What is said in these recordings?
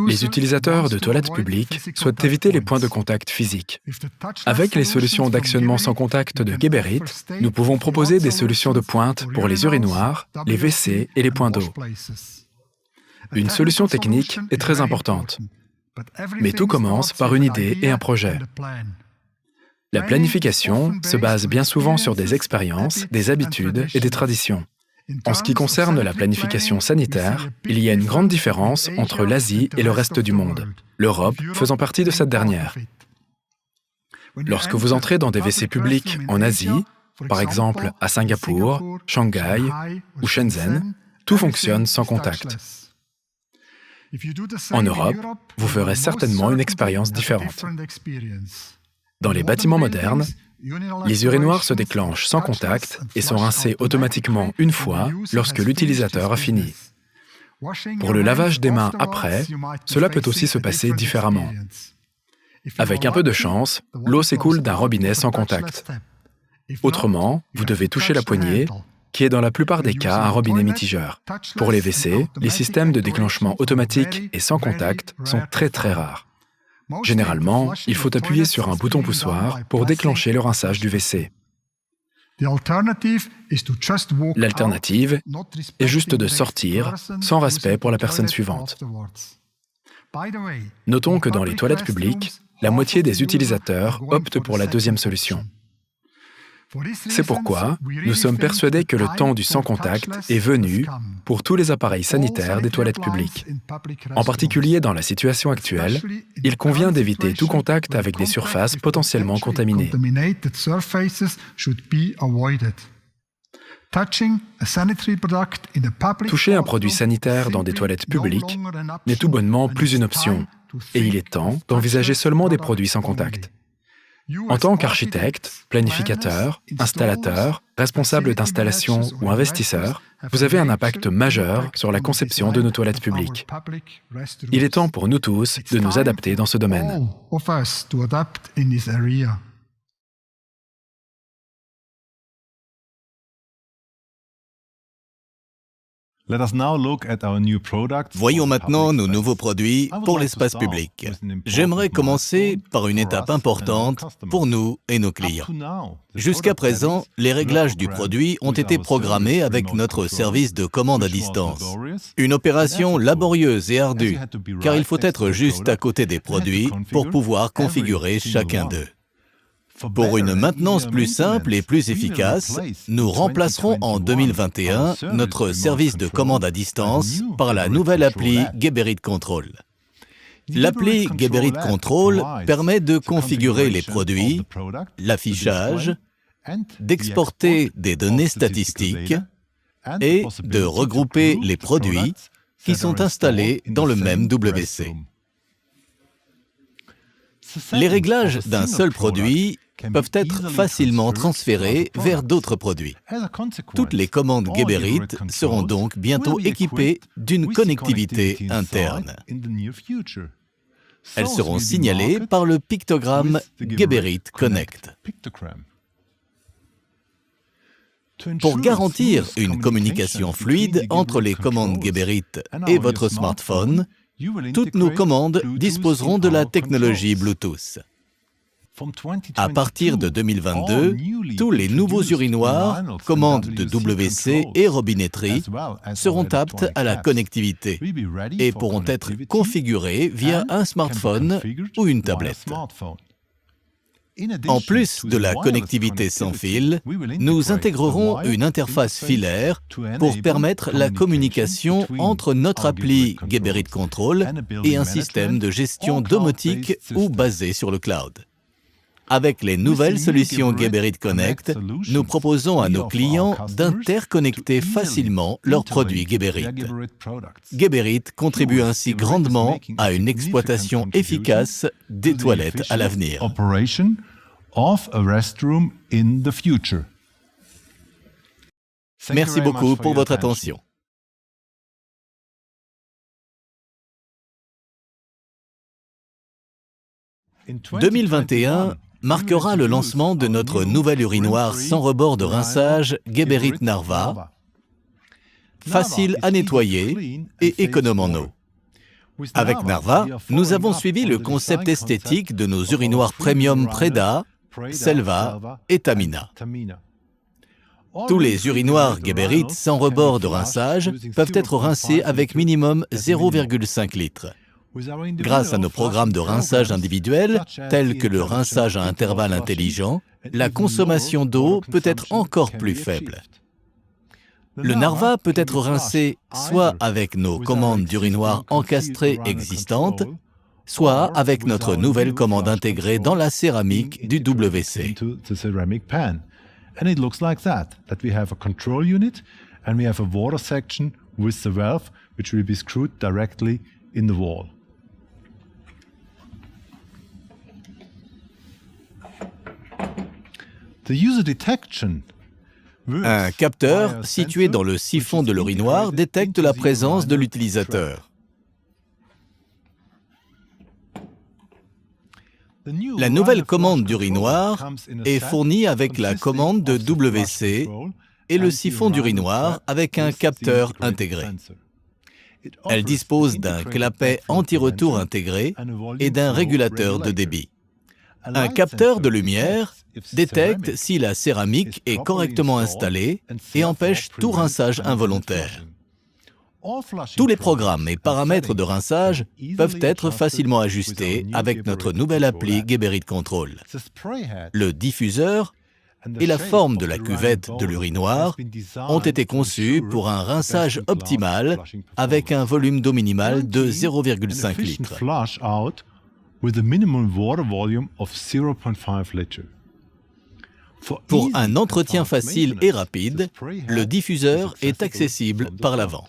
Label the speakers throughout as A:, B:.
A: Les utilisateurs de toilettes publiques souhaitent éviter les points de contact physiques. Avec les solutions d'actionnement sans contact de Geberit, nous pouvons proposer des solutions de pointe pour les urinoirs, les WC et les points d'eau. Une solution technique est très importante, mais tout commence par une idée et un projet. La planification se base bien souvent sur des expériences, des habitudes et des traditions. En ce qui concerne la planification sanitaire, il y a une grande différence entre l'Asie et le reste du monde, l'Europe faisant partie de cette dernière. Lorsque vous entrez dans des WC publics en Asie, par exemple à Singapour, Shanghai ou Shenzhen, tout fonctionne sans contact. En Europe, vous ferez certainement une expérience différente. Dans les bâtiments modernes, les urinoirs se déclenchent sans contact et sont rincés automatiquement une fois lorsque l'utilisateur a fini. Pour le lavage des mains après, cela peut aussi se passer différemment. Avec un peu de chance, l'eau s'écoule d'un robinet sans contact. Autrement, vous devez toucher la poignée, qui est dans la plupart des cas un robinet mitigeur. Pour les WC, les systèmes de déclenchement automatique et sans contact sont très rares. Généralement, il faut appuyer sur un bouton poussoir pour déclencher le rinçage du WC. L'alternative est juste de sortir sans respect pour la personne suivante. Notons que dans les toilettes publiques, la moitié des utilisateurs optent pour la deuxième solution. C'est pourquoi nous sommes persuadés que le temps du sans-contact est venu pour tous les appareils sanitaires des toilettes publiques. En particulier dans la situation actuelle, il convient d'éviter tout contact avec des surfaces potentiellement contaminées. Toucher un produit sanitaire dans des toilettes publiques n'est tout bonnement plus une option, et il est temps d'envisager seulement des produits sans contact. En tant qu'architecte, planificateur, installateur, responsable d'installation ou investisseur, vous avez un impact majeur sur la conception de nos toilettes publiques. Il est temps pour nous tous de nous adapter dans ce domaine.
B: Voyons maintenant nos nouveaux produits pour l'espace public. J'aimerais commencer par une étape importante pour nous et nos clients. Jusqu'à présent, les réglages du produit ont été programmés avec notre service de commande à distance. Une opération laborieuse et ardue, car il faut être juste à côté des produits pour pouvoir configurer chacun d'eux. Pour une maintenance plus simple et plus efficace, nous remplacerons en 2021 notre service de commande à distance par la nouvelle appli Geberit Control. L'appli Geberit Control permet de configurer les produits, l'affichage, d'exporter des données statistiques et de regrouper les produits qui sont installés dans le même WC. Les réglages d'un seul produit peuvent être facilement transférés vers d'autres produits. Toutes les commandes Geberit seront donc bientôt équipées d'une connectivité interne. Elles seront signalées par le pictogramme Geberit Connect. Pour garantir une communication fluide entre les commandes Geberit et votre smartphone, toutes nos commandes disposeront de la technologie Bluetooth. À partir de 2022, tous les nouveaux urinoirs, commandes de WC et robinetterie seront aptes à la connectivité et pourront être configurés via un smartphone ou une tablette. En plus de la connectivité sans fil, nous intégrerons une interface filaire pour permettre la communication entre notre appli Geberit Control et un système de gestion domotique ou basé sur le cloud. Avec les nouvelles solutions Geberit Connect, nous proposons à nos clients d'interconnecter facilement leurs produits Geberit. Geberit contribue ainsi grandement à une exploitation efficace des toilettes à l'avenir. Merci beaucoup pour votre attention. « 2021 marquera le lancement de notre nouvel urinoir sans rebord de rinçage Geberit Narva, facile à nettoyer et économe en eau. Avec Narva, nous avons suivi le concept esthétique de nos urinoirs premium Preda, Selva et Tamina. Tous les urinoirs Geberit sans rebord de rinçage peuvent être rincés avec minimum 0,5 litres. Grâce à nos programmes de rinçage individuels, tels que le rinçage à intervalles intelligents, la consommation d'eau peut être encore plus faible. Le Narva peut être rincé soit avec nos commandes d'urinoir encastrées existantes, soit avec notre nouvelle commande intégrée dans la céramique du WC.
C: And it looks like that we have a control unit and we have a water section with the valve which will be screwed directly in the wall. The user detection.
B: Un capteur situé dans le siphon de l'urinoir détecte la présence de l'utilisateur. La nouvelle commande d'urinoir est fournie avec la commande de WC et le siphon d'urinoir avec un capteur intégré. Elle dispose d'un clapet anti-retour intégré et d'un régulateur de débit. Un capteur de lumière détecte si la céramique est correctement installée et empêche tout rinçage involontaire. Tous les programmes et paramètres de rinçage peuvent être facilement ajustés avec notre nouvelle appli Geberit Control. Le diffuseur et la forme de la cuvette de l'urinoir ont été conçus pour un rinçage optimal avec un volume d'eau minimal de 0,5 litres. Pour un entretien facile et rapide, le diffuseur est accessible par l'avant.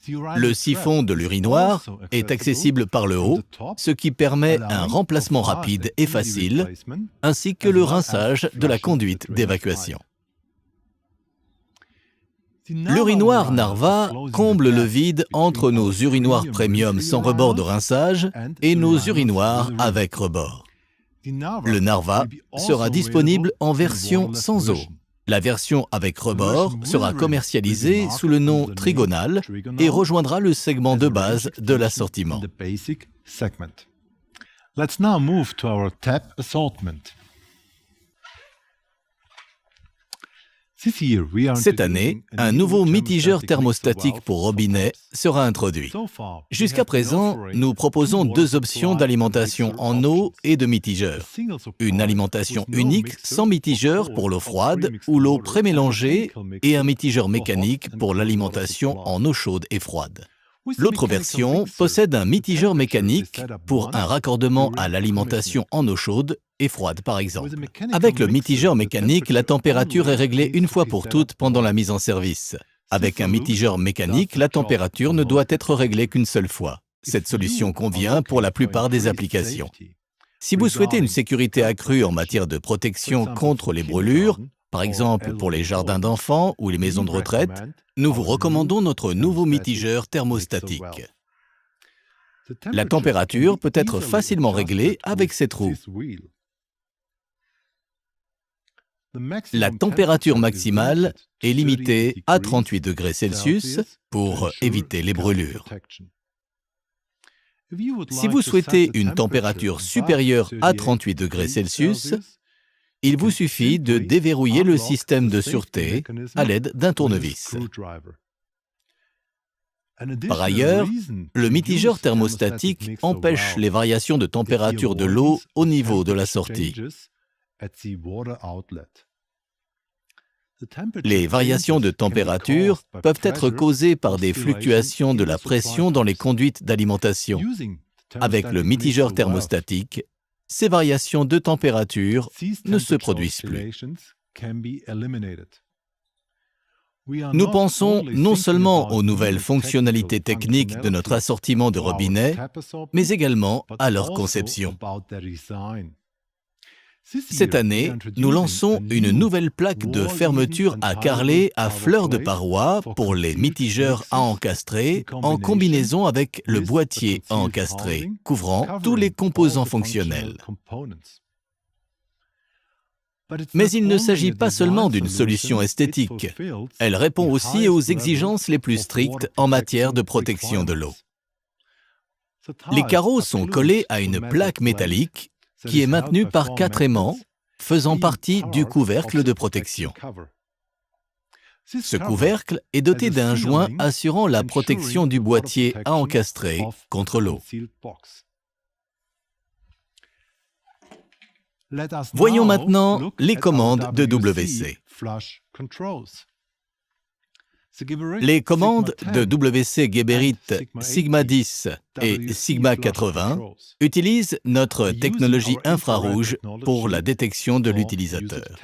B: Le siphon de l'urinoir est accessible par le haut, ce qui permet un remplacement rapide et facile, ainsi que le rinçage de la conduite d'évacuation. L'urinoir Narva comble le vide entre nos urinoirs premium sans rebord de rinçage et nos urinoirs avec rebord. Le Narva sera disponible en version sans eau. La version avec rebord sera commercialisée sous le nom Trigonal et rejoindra le segment de base de l'assortiment.
C: Let's now move to our tap assortment.
B: Cette année, un nouveau mitigeur thermostatique pour robinet sera introduit. Jusqu'à présent, nous proposons deux options d'alimentation en eau et de mitigeur. Une alimentation unique sans mitigeur pour l'eau froide ou l'eau prémélangée et un mitigeur mécanique pour l'alimentation en eau chaude et froide. L'autre version possède un mitigeur mécanique pour un raccordement à l'alimentation en eau chaude et froide, par exemple. Avec le mitigeur mécanique, la température est réglée une fois pour toutes pendant la mise en service. Avec un mitigeur mécanique, la température ne doit être réglée qu'une seule fois. Cette solution convient pour la plupart des applications. Si vous souhaitez une sécurité accrue en matière de protection contre les brûlures, par exemple pour les jardins d'enfants ou les maisons de retraite, nous vous recommandons notre nouveau mitigeur thermostatique. La température peut être facilement réglée avec cette roue. La température maximale est limitée à 38 degrés Celsius pour éviter les brûlures. Si vous souhaitez une température supérieure à 38 degrés Celsius, il vous suffit de déverrouiller le système de sûreté à l'aide d'un tournevis. Par ailleurs, le mitigeur thermostatique empêche les variations de température de l'eau au niveau de la sortie. Les variations de température peuvent être causées par des fluctuations de la pression dans les conduites d'alimentation. Avec le mitigeur thermostatique, ces variations de température ne se produisent plus. Nous pensons non seulement aux nouvelles fonctionnalités techniques de notre assortiment de robinets, mais également à leur conception. Cette année, nous lançons une nouvelle plaque de fermeture à carreler à fleurs de paroi pour les mitigeurs à encastrer en combinaison avec le boîtier à encastrer, couvrant tous les composants fonctionnels. Mais il ne s'agit pas seulement d'une solution esthétique. Elle répond aussi aux exigences les plus strictes en matière de protection de l'eau. Les carreaux sont collés à une plaque métallique qui est maintenue par 4 aimants faisant partie du couvercle de protection. Ce couvercle est doté d'un joint assurant la protection du boîtier à encastrer contre l'eau. Voyons maintenant les commandes de WC. Les commandes de WC Geberit Sigma 10 et Sigma 80 utilisent notre technologie infrarouge pour la détection de l'utilisateur.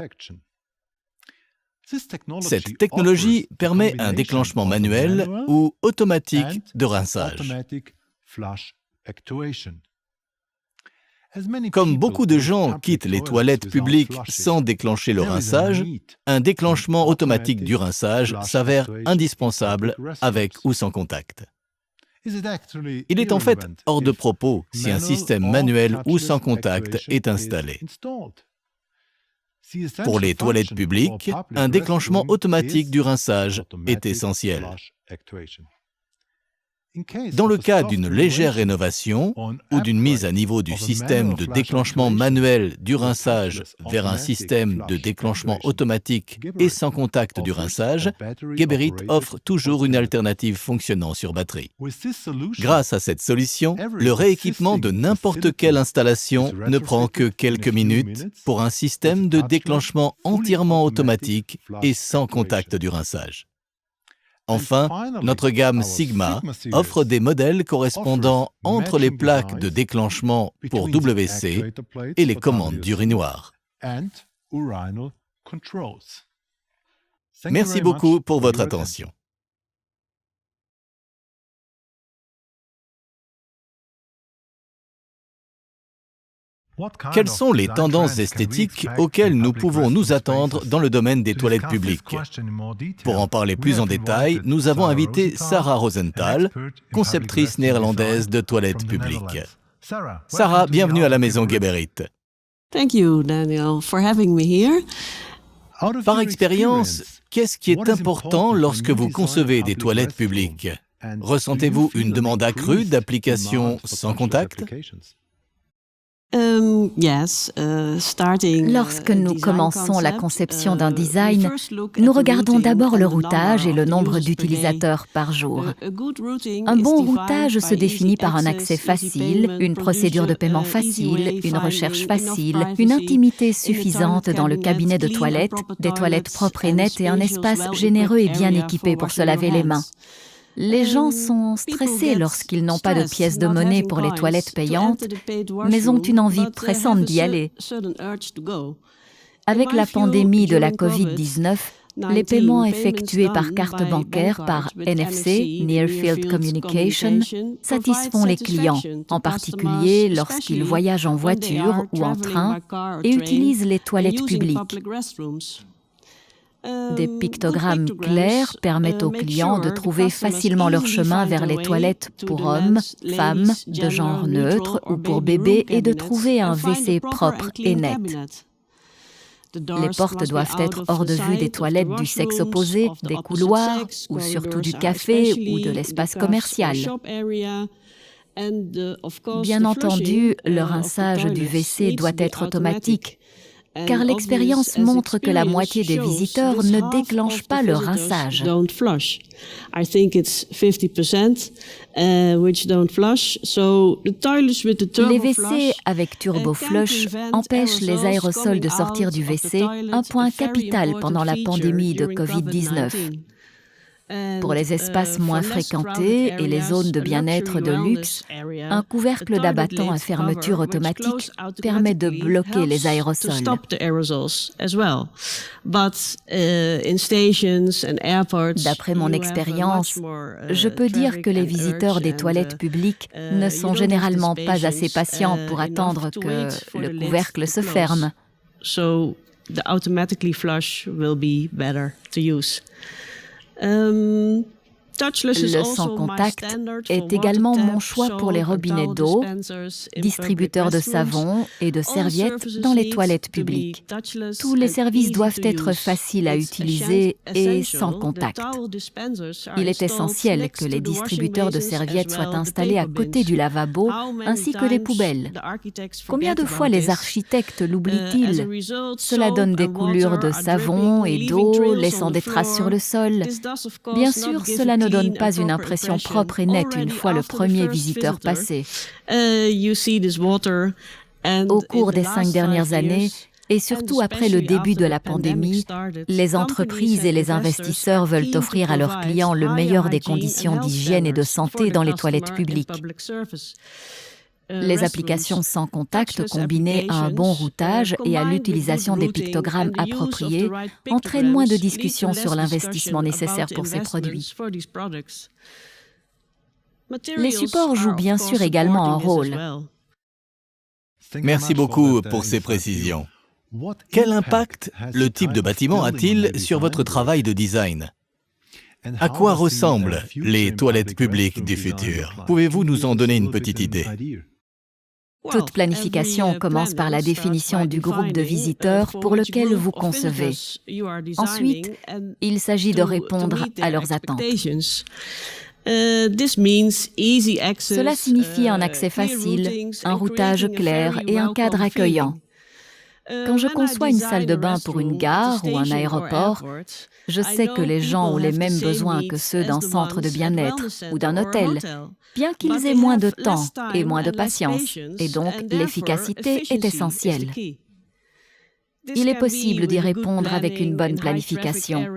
B: Cette technologie permet un déclenchement manuel ou automatique de rinçage. Comme beaucoup de gens quittent les toilettes publiques sans déclencher le rinçage, un déclenchement automatique du rinçage s'avère indispensable avec ou sans contact. Il est en fait hors de propos si un système manuel ou sans contact est installé. Pour les toilettes publiques, un déclenchement automatique du rinçage est essentiel. Dans le cas d'une légère rénovation ou d'une mise à niveau du système de déclenchement manuel du rinçage vers un système de déclenchement automatique et sans contact du rinçage, Geberit offre toujours une alternative fonctionnant sur batterie. Grâce à cette solution, le rééquipement de n'importe quelle installation ne prend que quelques minutes pour un système de déclenchement entièrement automatique et sans contact du rinçage. Enfin, notre gamme Sigma offre des modèles correspondant entre les plaques de déclenchement pour WC et les commandes d'urinoir. Merci beaucoup pour votre attention. Quelles sont les tendances esthétiques auxquelles nous pouvons nous attendre dans le domaine des toilettes publiques? Pour en parler plus en détail, nous avons invité Sarah Rosenthal, conceptrice néerlandaise de toilettes publiques. Sarah, bienvenue à la maison Geberit.
D: Thank you, Daniel, for having me here.
B: Par expérience, qu'est-ce qui est important lorsque vous concevez des toilettes publiques? Ressentez-vous une demande accrue d'applications sans contact?
E: Lorsque nous commençons la conception d'un design, nous regardons d'abord le routage et le nombre d'utilisateurs par jour. Un bon routage se définit par un accès facile, une procédure de paiement facile, une recherche facile, une intimité suffisante dans le cabinet de toilette, des toilettes propres et nettes et un espace généreux et bien équipé pour se laver les mains. Les gens sont stressés lorsqu'ils n'ont pas de pièces de monnaie pour les toilettes payantes, mais ont une envie pressante d'y aller. Avec la pandémie de la Covid-19, les paiements effectués par carte bancaire par NFC, Near Field Communication, satisfont les clients, en particulier lorsqu'ils voyagent en voiture ou en train et utilisent les toilettes publiques. Des pictogrammes clairs permettent aux clients de trouver facilement leur chemin vers les toilettes pour hommes, femmes, de genre neutre ou pour bébés et de trouver un WC propre et net. Les portes doivent être hors de vue des toilettes du sexe opposé, des couloirs ou surtout du café ou de l'espace commercial. Bien entendu, le rinçage du WC doit être automatique, car l'expérience montre que la moitié des visiteurs ne déclenchent pas le rinçage. Les WC avec turbo flush empêchent les aérosols de sortir du WC, un point capital pendant la pandémie de Covid-19. Pour les espaces moins fréquentés et les zones de bien-être de luxe, un couvercle d'abattant à fermeture automatique permet de bloquer les aérosols. D'après mon expérience, je peux dire que les visiteurs des toilettes publiques ne sont généralement pas assez patients pour attendre que le couvercle se ferme. Le sans contact est également mon choix pour les robinets d'eau, distributeurs de savon et de serviettes dans les toilettes publiques. Tous les services doivent être faciles à utiliser et sans contact. Il est essentiel que les distributeurs de serviettes soient installés à côté du lavabo ainsi que des poubelles. Combien de fois les architectes l'oublient-ils? Cela donne des coulures de savon et d'eau, laissant des traces sur le sol. Bien sûr, cela ne donne pas une impression propre et nette une fois le premier visiteur passé. Au cours des 5 dernières années, et surtout après le début de la pandémie, les entreprises et les investisseurs veulent offrir à leurs clients le meilleur des conditions d'hygiène et de santé dans les toilettes publiques. Les applications sans contact combinées à un bon routage et à l'utilisation des pictogrammes appropriés entraînent moins de discussions sur l'investissement nécessaire pour ces produits. Les supports jouent bien sûr également un rôle.
B: Merci beaucoup pour ces précisions. Quel impact le type de bâtiment a-t-il sur votre travail de design? À quoi ressemblent les toilettes publiques du futur? Pouvez-vous nous en donner une petite idée?
E: Toute planification commence par la définition du groupe de visiteurs pour lequel vous concevez. Ensuite, il s'agit de répondre à leurs attentes. Cela signifie un accès facile, un routage clair et un cadre accueillant. Quand je conçois une salle de bain pour une gare ou un aéroport, je sais que les gens ont les mêmes besoins que ceux d'un centre de bien-être ou d'un hôtel, bien qu'ils aient moins de temps et moins de patience, et donc l'efficacité est essentielle. Il est possible d'y répondre avec une bonne planification.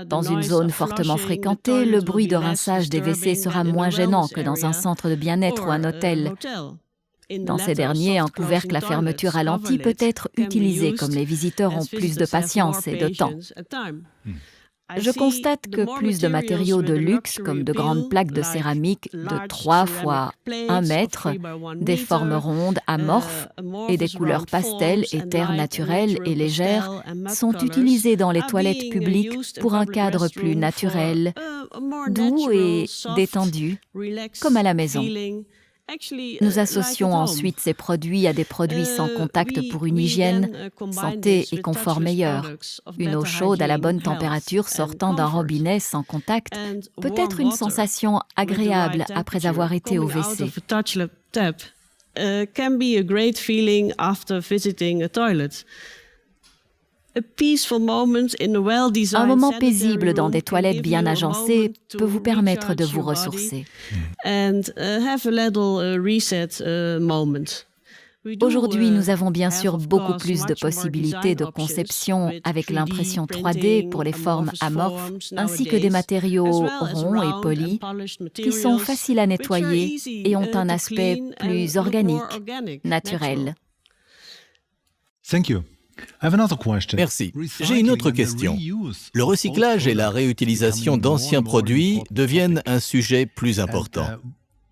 E: Dans une zone fortement fréquentée, le bruit de rinçage des WC sera moins gênant que dans un centre de bien-être ou un hôtel. Dans ces derniers, un couvercle à fermeture ralentie peut être utilisé comme les visiteurs ont plus de patience et de temps. Je constate que plus de matériaux de luxe, comme de grandes plaques de céramique de 3 fois 1 mètre, des formes rondes, amorphes et des couleurs pastel et terre naturelles et légères, sont utilisées dans les toilettes publiques pour un cadre plus naturel, doux et détendu, comme à la maison. Nous associons ensuite ces produits à des produits sans contact pour une hygiène, santé et confort meilleur. Une eau chaude à la bonne température sortant d'un robinet sans contact peut être une sensation agréable après avoir été au WC. Un moment paisible dans des toilettes bien agencées peut vous permettre de vous ressourcer. Aujourd'hui, nous avons bien sûr beaucoup plus de possibilités de conception avec l'impression 3D pour les formes amorphes, ainsi que des matériaux ronds et polis qui sont faciles à nettoyer et ont un aspect plus organique, naturel.
C: Thank you.
B: Merci. J'ai une autre question. Le recyclage et la réutilisation d'anciens produits deviennent un sujet plus important.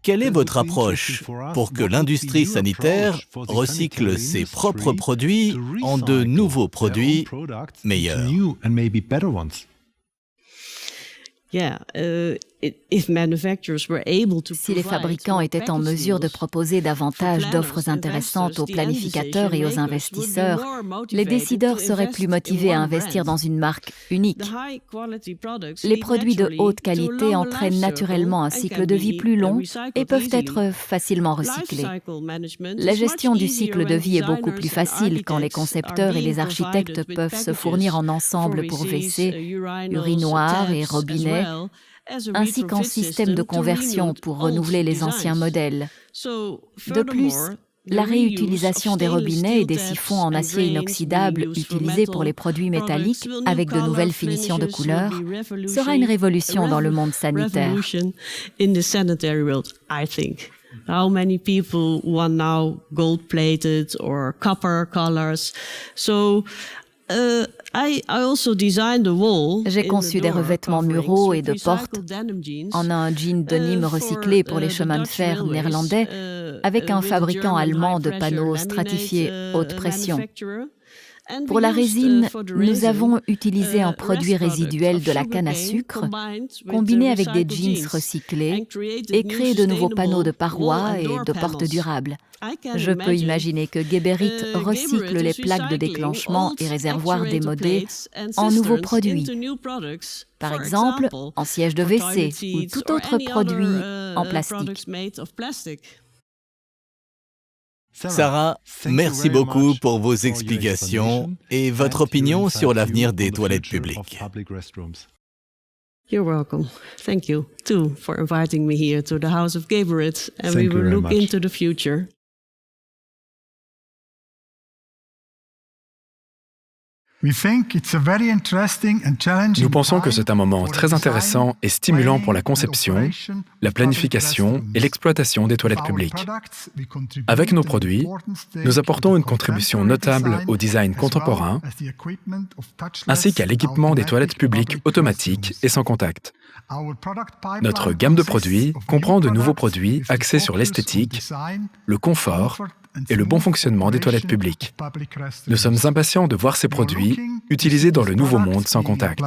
B: Quelle est votre approche pour que l'industrie sanitaire recycle ses propres produits en de nouveaux produits meilleurs?
E: Si les fabricants étaient en mesure de proposer davantage d'offres intéressantes aux planificateurs et aux investisseurs, les décideurs seraient plus motivés à investir dans une marque unique. Les produits de haute qualité entraînent naturellement un cycle de vie plus long et peuvent être facilement recyclés. La gestion du cycle de vie est beaucoup plus facile quand les concepteurs et les architectes peuvent se fournir en ensemble pour WC, urinoir et robinet, ainsi qu'en système de conversion pour renouveler les anciens modèles. De plus, la réutilisation des robinets et des siphons en acier inoxydable utilisés pour les produits métalliques avec de nouvelles finitions de couleurs sera une révolution dans le monde sanitaire.
D: How many people want now gold-plated or copper colors?
E: J'ai conçu des revêtements muraux et de portes en un jean denim recyclé pour les chemins de fer néerlandais avec un fabricant allemand de panneaux stratifiés haute pression. Pour la résine, nous avons utilisé un produit résiduel de la canne à sucre, combiné avec des jeans recyclés, et créé de nouveaux panneaux de parois et de portes durables. Je peux imaginer que Geberit recycle les plaques de déclenchement et réservoirs démodés en nouveaux produits. Par exemple, en siège de WC ou tout autre produit en plastique.
B: Sarah, merci beaucoup pour vos explications et votre opinion sur l'avenir des toilettes publiques.
D: You're welcome. Thank you, too, for inviting me here to the House of Geberit, and
C: Thank
D: we
C: you
D: will
C: very
D: look
C: much.
D: into the future.
A: Nous pensons que c'est un moment très intéressant et stimulant pour la conception, la planification et l'exploitation des toilettes publiques. Avec nos produits, nous apportons une contribution notable au design contemporain, ainsi qu'à l'équipement des toilettes publiques automatiques et sans contact. Notre gamme de produits comprend de nouveaux produits axés sur l'esthétique, le confort et le bon fonctionnement des toilettes publiques. Nous sommes impatients de voir ces produits utilisés dans le nouveau monde sans contact.